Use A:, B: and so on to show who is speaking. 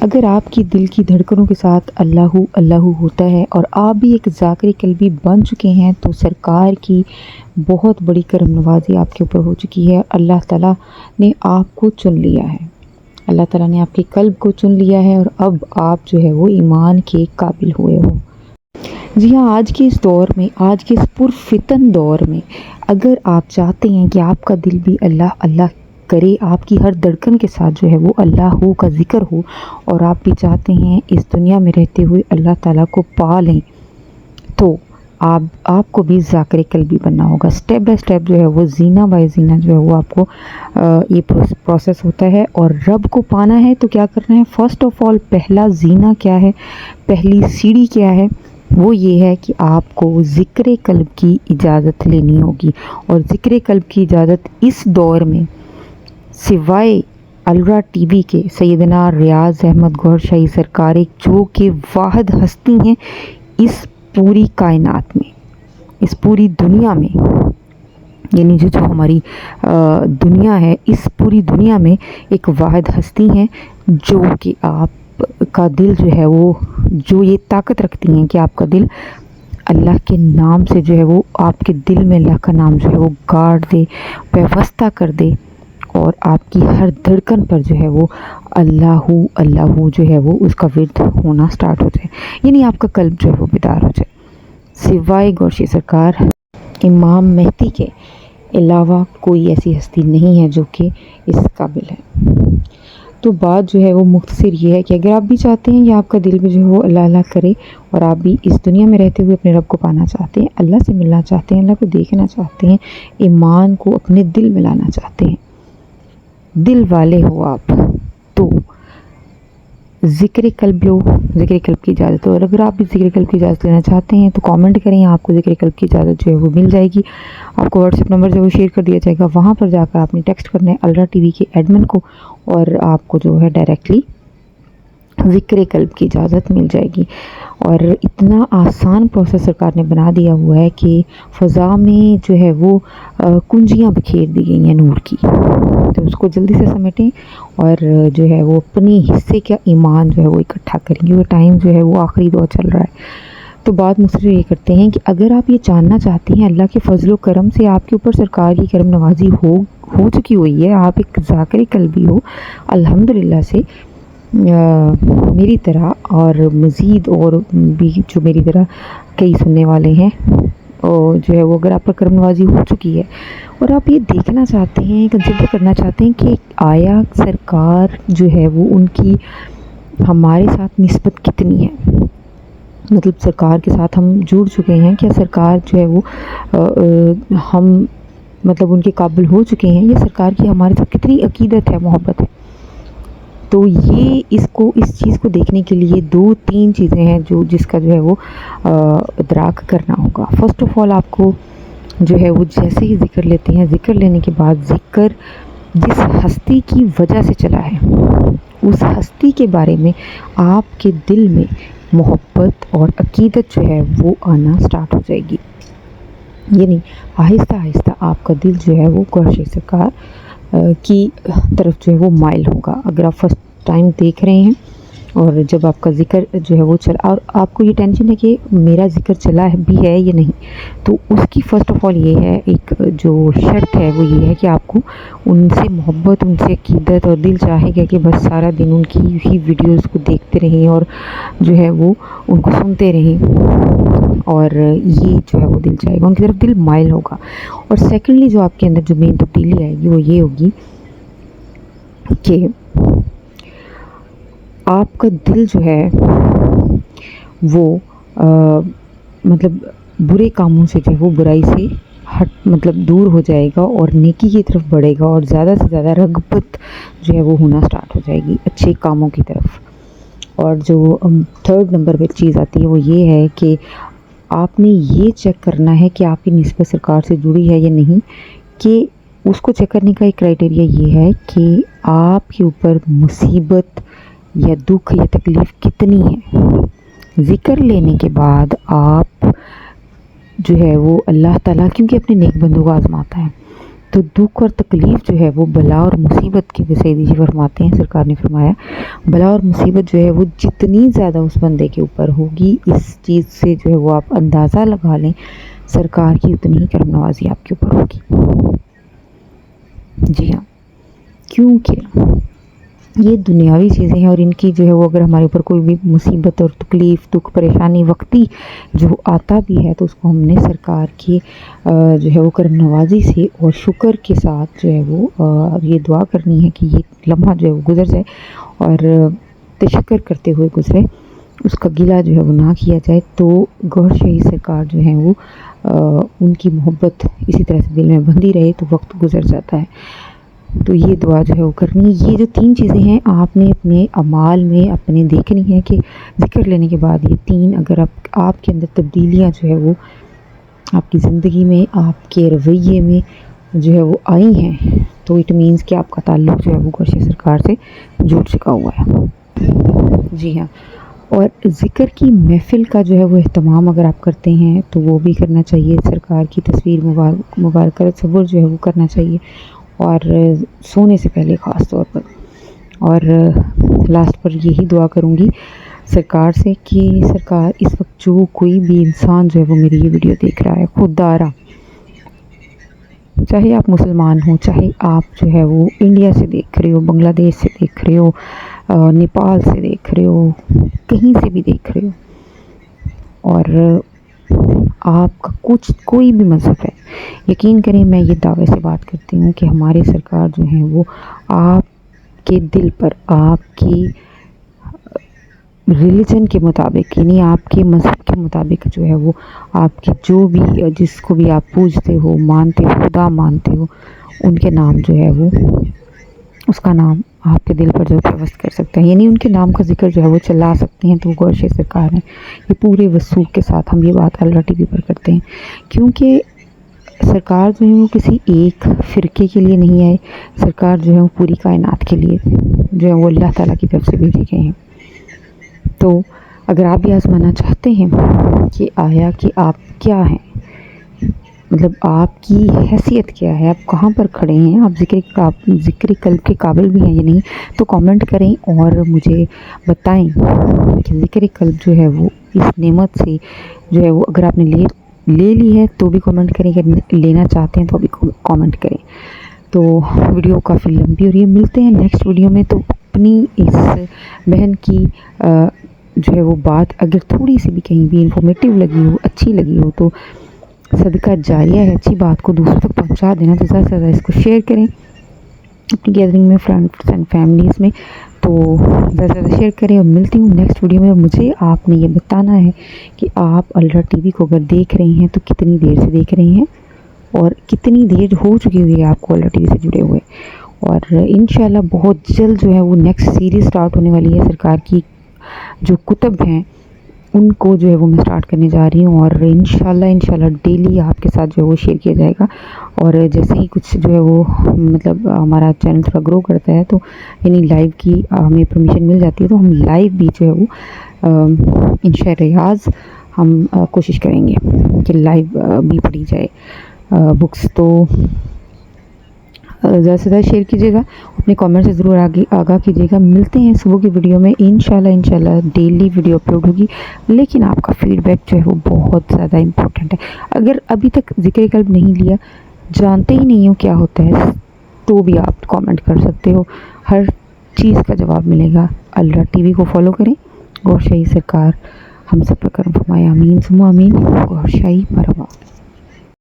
A: اگر آپ کی دل کی دھڑکنوں کے ساتھ اللہ اللہ ہوتا ہے اور آپ بھی ایک ذاکر قلبی بن چکے ہیں تو سرکار کی بہت بڑی کرم نوازی آپ کے اوپر ہو چکی ہے۔ اللہ تعالیٰ نے آپ کو چن لیا ہے، اللہ تعالیٰ نے آپ کے قلب کو چن لیا ہے اور اب آپ جو ہے وہ ایمان کے قابل ہوئے ہو۔ جی ہاں، آج کے اس دور میں، آج کے اس پرفتن دور میں اگر آپ چاہتے ہیں کہ آپ کا دل بھی اللہ اللہ کرے، آپ کی ہر دھڑکن کے ساتھ جو ہے وہ اللہ کا ذکر ہو، اور آپ بھی چاہتے ہیں اس دنیا میں رہتے ہوئے اللہ تعالیٰ کو پا لیں، تو آپ کو بھی ذاکر قلبی بننا ہوگا۔ سٹیپ بائی سٹیپ جو ہے وہ زینہ بائی زینہ جو ہے وہ آپ کو یہ پروسیس ہوتا ہے، اور رب کو پانا ہے تو کیا کرنا ہے؟ فرسٹ آف آل پہلا زینہ کیا ہے، پہلی سیڑھی کیا ہے؟ وہ یہ ہے کہ آپ کو ذکر قلب کی اجازت لینی ہوگی، اور ذکر قلب کی اجازت اس دور میں سوائے الرا ٹی وی کے سیدنا ریاض احمد گوہر شاہی سرکار، جو کہ واحد ہستی ہیں اس پوری کائنات میں، اس پوری دنیا میں، یعنی جو ہماری دنیا ہے، اس پوری دنیا میں ایک واحد ہستی ہیں جو کہ آپ کا دل جو ہے وہ، جو یہ طاقت رکھتی ہیں کہ آپ کا دل اللہ کے نام سے جو ہے وہ، آپ کے دل میں اللہ کا نام جو ہے وہ گاڑ دے، پیوستہ کر دے، اور آپ کی ہر دھڑکن پر جو ہے وہ اللہ اللہ جو ہے وہ اس کا ورد ہونا سٹارٹ ہو جائے، یعنی آپ کا قلب جو ہے وہ بیدار ہو جائے۔ سوائے گوشی سرکار امام مہدی کے علاوہ کوئی ایسی ہستی نہیں ہے جو کہ اس قابل ہے۔ تو بات جو ہے وہ مختصر یہ ہے کہ اگر آپ بھی چاہتے ہیں کہ آپ کا دل بھی جو ہے وہ اللہ اللہ کرے، اور آپ بھی اس دنیا میں رہتے ہوئے اپنے رب کو پانا چاہتے ہیں، اللہ سے ملنا چاہتے ہیں، اللہ کو دیکھنا چاہتے ہیں، ایمان کو اپنے دل میں لانا چاہتے ہیں، دل والے ہو آپ، تو ذکر قلب لو، ذکر قلب کی اجازت ہو۔ اور اگر آپ بھی ذکر قلب کی اجازت لینا چاہتے ہیں تو کامنٹ کریں، آپ کو ذکر قلب کی اجازت جو ہے وہ مل جائے گی۔ آپ کو واٹس ایپ نمبر جو ہے وہ شیئر کر دیا جائے گا، وہاں پر جا کر آپ نے ٹیکسٹ کرنا ہے الرا ٹی وی کے ایڈمن کو، اور آپ کو جو ہے ڈائریکٹلی ذکر قلب کی اجازت مل جائے گی۔ اور اتنا آسان پروسیس سرکار نے بنا دیا ہوا ہے کہ فضا میں جو ہے وہ کنجیاں بکھیر دی گئی ہیں نور کی، تو اس کو جلدی سے سمیٹیں اور جو ہے وہ اپنے حصے کا ایمان جو ہے وہ اکٹھا کریں گے۔ وہ ٹائم جو ہے وہ آخری دور چل رہا ہے، تو بات مختصر یہ کرتے ہیں کہ اگر آپ یہ جاننا چاہتے ہیں اللہ کے فضل و کرم سے آپ کے اوپر سرکار کی کرم نوازی ہو چکی ہوئی ہے، آپ ایک ذاکر قلبی ہو الحمدللہ سے، میری طرح اور مزید اور بھی جو میری طرح کئی سننے والے ہیں، اور جو ہے وہ اگر آپ پر کرم نوازی ہو چکی ہے اور آپ یہ دیکھنا چاہتے ہیں، کنسیڈر کرنا چاہتے ہیں کہ آیا سرکار جو ہے وہ ان کی ہمارے ساتھ نسبت کتنی ہے، مطلب سرکار کے ساتھ ہم جڑ چکے ہیں، کیا سرکار جو ہے وہ ہم مطلب ان کے قابل ہو چکے ہیں، یا سرکار کی ہمارے ساتھ کتنی عقیدت ہے، محبت ہے۔ تو یہ اس چیز کو دیکھنے کے لیے 2-3 چیزیں ہیں جس کا جو ہے وہ ادراک کرنا ہوگا۔ فرسٹ آف آل آپ کو جو ہے وہ جیسے ہی ذکر لیتے ہیں، ذکر لینے کے بعد ذکر جس ہستی کی وجہ سے چلا ہے اس ہستی کے بارے میں آپ کے دل میں محبت اور عقیدت جو ہے وہ آنا سٹارٹ ہو جائے گی، یعنی آہستہ آہستہ آپ کا دل جو ہے وہ گوہر سرکار کی طرف جو ہے وہ مائل ہوگا۔ اگر آپ فرسٹ ٹائم دیکھ رہے ہیں اور جب آپ کا ذکر جو ہے وہ چلا، اور آپ کو یہ ٹینشن ہے کہ میرا ذکر چلا بھی ہے یا نہیں، تو اس کی فرسٹ آف آل یہ ہے، ایک جو شرط ہے وہ یہ ہے کہ آپ کو ان سے محبت، ان سے عقیدت، اور دل چاہے گا کہ بس سارا دن ان کی ہی ویڈیوز کو دیکھتے رہیں اور جو ہے وہ ان کو سنتے رہیں، اور یہ جو ہے وہ دل چاہے گا، ان کی طرف دل مائل ہوگا۔ اور سیکنڈلی جو آپ کے اندر جو مین تبدیلی آئے گی وہ یہ ہوگی کہ آپ کا دل جو ہے وہ مطلب برے کاموں سے جو ہے وہ برائی سے مطلب دور ہو جائے گا اور نیکی کی طرف بڑھے گا، اور زیادہ سے زیادہ رغبت جو ہے وہ ہونا سٹارٹ ہو جائے گی اچھے کاموں کی طرف۔ اور جو تھرڈ نمبر پہ چیز آتی ہے وہ یہ ہے کہ آپ نے یہ چیک کرنا ہے کہ آپ کی نسبت سرکار سے جڑی ہے یا نہیں، کہ اس کو چیک کرنے کا ایک کرائٹیریا یہ ہے کہ آپ کے اوپر مصیبت یا دکھ یا تکلیف کتنی ہے۔ ذکر لینے کے بعد آپ جو ہے وہ اللہ تعالیٰ، کیونکہ اپنے نیک بندوں کو آزماتا ہے، تو دکھ اور تکلیف جو ہے وہ بلا اور مصیبت کی سیدی جی فرماتے ہیں، سرکار نے فرمایا بلا اور مصیبت جو ہے وہ جتنی زیادہ اس بندے کے اوپر ہوگی، اس چیز سے جو ہے وہ آپ اندازہ لگا لیں سرکار کی اتنی ہی کرم نوازی آپ کے اوپر ہوگی۔ جی ہاں، کیونکہ یہ دنیاوی چیزیں ہیں اور ان کی جو ہے وہ اگر ہمارے اوپر کوئی بھی مصیبت اور تکلیف، دکھ، پریشانی وقتی جو آتا بھی ہے تو اس کو ہم نے سرکار کی جو ہے وہ کرم نوازی سے اور شکر کے ساتھ جو ہے وہ یہ دعا کرنی ہے کہ یہ لمحہ جو ہے وہ گزر جائے اور تشکر کرتے ہوئے گزرے، اس کا گلہ جو ہے وہ نہ کیا جائے۔ تو گوھر شاہی سرکار جو ہیں وہ ان کی محبت اسی طرح سے دل میں بندھی رہے تو وقت گزر جاتا ہے۔ تو یہ دعا جو ہے وہ کرنی ہے۔ یہ جو 3 چیزیں ہیں آپ نے اپنے اعمال میں اپنے دیکھنی ہے کہ ذکر لینے کے بعد یہ 3 اگر آپ کے اندر تبدیلیاں جو ہے وہ آپ کی زندگی میں، آپ کے رویے میں جو ہے وہ آئی ہیں تو اٹ مینس کہ آپ کا تعلق جو ہے وہ گوھر شاہی سرکار سے جڑ چکا ہوا ہے۔ جی ہاں، اور ذکر کی محفل کا جو ہے وہ اہتمام اگر آپ کرتے ہیں تو وہ بھی کرنا چاہیے، سرکار کی تصویر مبارکہ تصور جو ہے وہ کرنا چاہیے، اور سونے سے پہلے خاص طور پر۔ اور لاسٹ پر یہی دعا کروں گی سرکار سے کہ سرکار اس وقت جو کوئی بھی انسان جو ہے وہ میری یہ ویڈیو دیکھ رہا ہے، خود دارا، چاہے آپ مسلمان ہوں، چاہے آپ جو ہے وہ انڈیا سے دیکھ رہے ہو، بنگلہ دیش سے دیکھ رہے ہو، نیپال سے دیکھ رہے ہو، کہیں سے بھی دیکھ رہے ہو، اور آپ کا کوئی بھی مذہب ہے، یقین کریں میں یہ دعوے سے بات کرتی ہوں کہ ہمارے سرکار جو ہیں وہ آپ کے دل پر، آپ کی ریلیجن کے مطابق، یعنی آپ کے مذہب کے مطابق جو ہے وہ آپ کی جو بھی، جس کو بھی آپ پوجتے ہو، مانتے ہو، خدا مانتے ہو، ان کے نام جو ہے وہ، اس کا نام آپ کے دل پر جو پیوست کر سکتے ہیں، یعنی ان کے نام کا ذکر جو ہے وہ چلا سکتے ہیں، تو وہ گوھر شاہی سرکار ہیں۔ یہ پورے وثوق کے ساتھ ہم یہ بات الرا ٹی وی پر کرتے ہیں، کیونکہ سرکار جو ہے وہ کسی ایک فرقے کے لیے نہیں آئے، سرکار جو ہے وہ پوری کائنات کے لیے جو ہے وہ اللہ تعالیٰ کی طرف سے بھیجے گئے ہیں۔ تو اگر آپ بھی آزمانا چاہتے ہیں کہ آیا کہ آپ کیا ہیں، مطلب آپ کی حیثیت کیا ہے، آپ کہاں پر کھڑے ہیں، آپ ذکر قلب کے قابل بھی ہیں یا نہیں، تو کامنٹ کریں اور مجھے بتائیں کہ ذکر قلب جو ہے وہ اس نعمت سے جو ہے وہ اگر آپ نے لے لی ہے تو بھی کامنٹ کریں، اگر لینا چاہتے ہیں تو بھی کامنٹ کریں۔ تو ویڈیو کافی لمبی ہو رہی ہے، ملتے ہیں نیکسٹ ویڈیو میں۔ تو اپنی اس بہن کی جو ہے وہ بات اگر تھوڑی سی بھی کہیں بھی انفارمیٹیو لگی ہو، اچھی لگی ہو، تو صدقہ جاریہ ہے، اچھی بات کو دوسروں تک پہنچا دینا، تو زیادہ سے زیادہ اس کو شیئر کریں اپنی گیدرنگ میں، فرینڈس اینڈ فیملیز میں، تو زیادہ سے زیادہ شیئر کریں۔ اور ملتی ہوں نیکسٹ ویڈیو میں، اور مجھے آپ نے یہ بتانا ہے کہ آپ الرا ٹی وی کو اگر دیکھ رہے ہیں تو کتنی دیر سے دیکھ رہے ہیں اور کتنی دیر ہو چکی ہوئی ہے آپ کو الرا ٹی وی سے جڑے ہوئے، اور انشاءاللہ بہت جلد جو ہے وہ نیکسٹ سیریز سٹارٹ ہونے والی ہے، سرکار کی جو کتب ہیں ان کو جو ہے وہ میں سٹارٹ کرنے جا رہی ہوں، اور انشاءاللہ ڈیلی آپ کے ساتھ جو ہے وہ شیئر کیا جائے گا۔ اور جیسے ہی کچھ جو ہے وہ مطلب ہمارا چینل تھوڑا گرو کرتا ہے تو یعنی لائیو کی ہمیں پرمیشن مل جاتی ہے تو ہم لائیو بھی جو ہے وہ انشاء ریاض ہم کوشش کریں گے کہ لائیو بھی پڑھی جائے بکس۔ تو زیادہ سے زیادہ شیئر کیجیے گا، اپنے کامنٹ سے ضرور آگاہ کیجیے گا۔ ملتے ہیں صبح کی ویڈیو میں، انشاءاللہ ڈیلی ویڈیو اپلوڈ ہوگی، لیکن آپ کا فیڈ بیک جو ہے وہ بہت زیادہ امپورٹنٹ ہے۔ اگر ابھی تک ذکر قلب نہیں لیا، جانتے ہی نہیں ہو کیا ہوتا ہے، تو بھی آپ کامنٹ کر سکتے ہو، ہر چیز کا جواب ملے گا۔ الرا ٹی وی کو فالو کریں، گوھر شاہی سرکار ہم سب پر کرم فرمائے، آمین ثم آمین۔ گوھر شاہی مرحبا۔